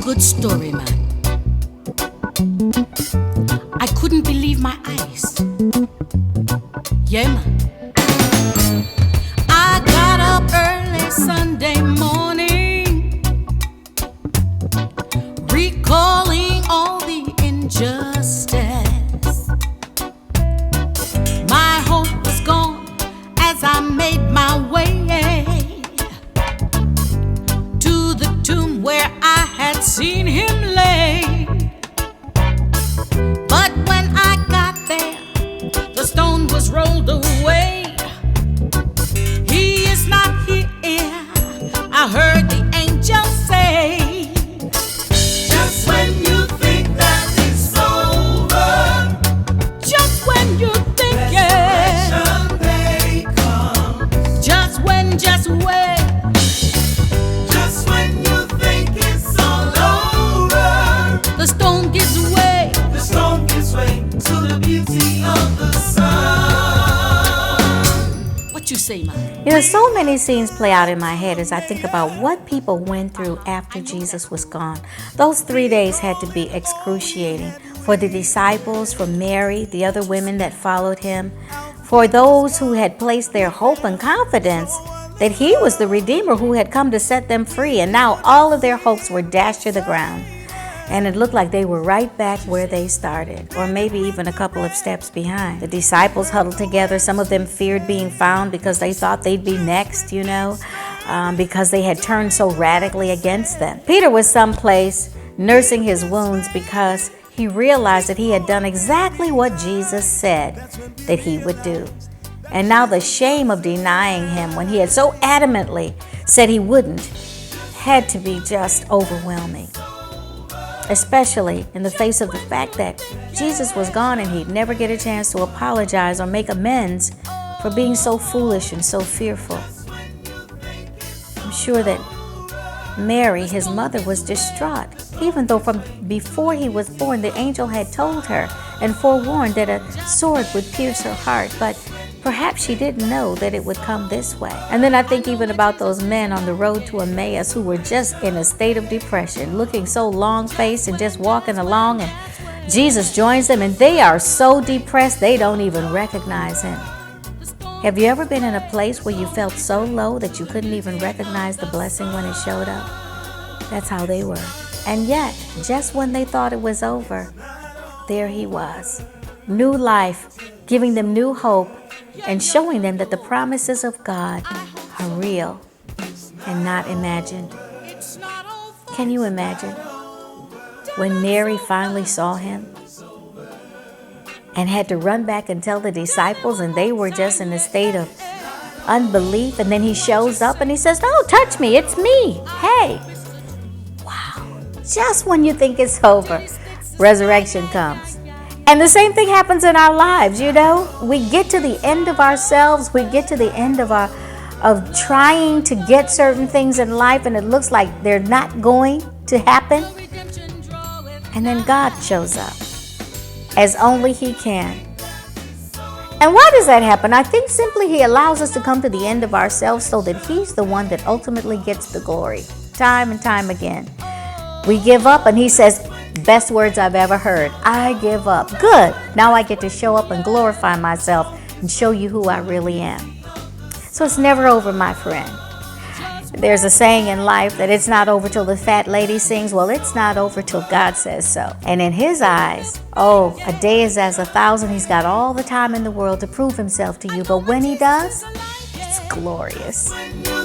good story, man. I couldn't believe my eyes. Yeah, man. I got up early Sunday morning, recalling all the injustice. My hope was gone as I made my way to the tomb where I had seen him lay. But when I got there, the stone was rolled away. He is not here, I heard the angel say. Just when you think that it's over, Just when you think it, resurrection day comes. just when, just when. Just when you think it's all over, The stone gives way. the stone gives way to the beauty of the sun. What you say, man? You know, so many scenes play out in my head as I think about what people went through after Jesus was gone. Those 3 days had to be excruciating for the disciples, for Mary, the other women that followed him, for those who had placed their hope and confidence that he was the Redeemer who had come to set them free. And now all of their hopes were dashed to the ground. And it looked like they were right back where they started, or maybe even a couple of steps behind. The disciples huddled together. Some of them feared being found because they thought they'd be next, because they had turned so radically against them. Peter was someplace nursing his wounds because he realized that he had done exactly what Jesus said that he would do. And now the shame of denying him when he had so adamantly said he wouldn't had to be just overwhelming. Especially in the face of the fact that Jesus was gone and he'd never get a chance to apologize or make amends for being so foolish and so fearful. I'm sure that Mary, his mother, was distraught, even though from before he was born, the angel had told her and forewarned that a sword would pierce her heart, but perhaps she didn't know that it would come this way. And then I think even about those men on the road to Emmaus who were just in a state of depression, looking so long-faced and just walking along, and Jesus joins them and they are so depressed they don't even recognize him. Have you ever been in a place where you felt so low that you couldn't even recognize the blessing when it showed up? That's how they were. And yet, just when they thought it was over, there he was. New life, giving them new hope, and showing them that the promises of God are real and not imagined. Can you imagine when Mary finally saw him and had to run back and tell the disciples, and they were just in a state of unbelief, and then he shows up and he says, "Don't touch me, it's me. Hey." Wow. Just when you think it's over, resurrection comes. And the same thing happens in our lives, We get to the end of ourselves. We get to the end of trying to get certain things in life, and it looks like they're not going to happen. And then God shows up as only he can. And why does that happen? I think simply he allows us to come to the end of ourselves so that he's the one that ultimately gets the glory, time and time again. We give up and he says, "Best words I've ever heard. I give up. Good. Now I get to show up and glorify myself and show you who I really am." So it's never over, my friend. There's a saying in life that it's not over till the fat lady sings. Well, it's not over till God says so. And in his eyes, a day is as 1,000. He's got all the time in the world to prove himself to you. But when he does, it's glorious. When you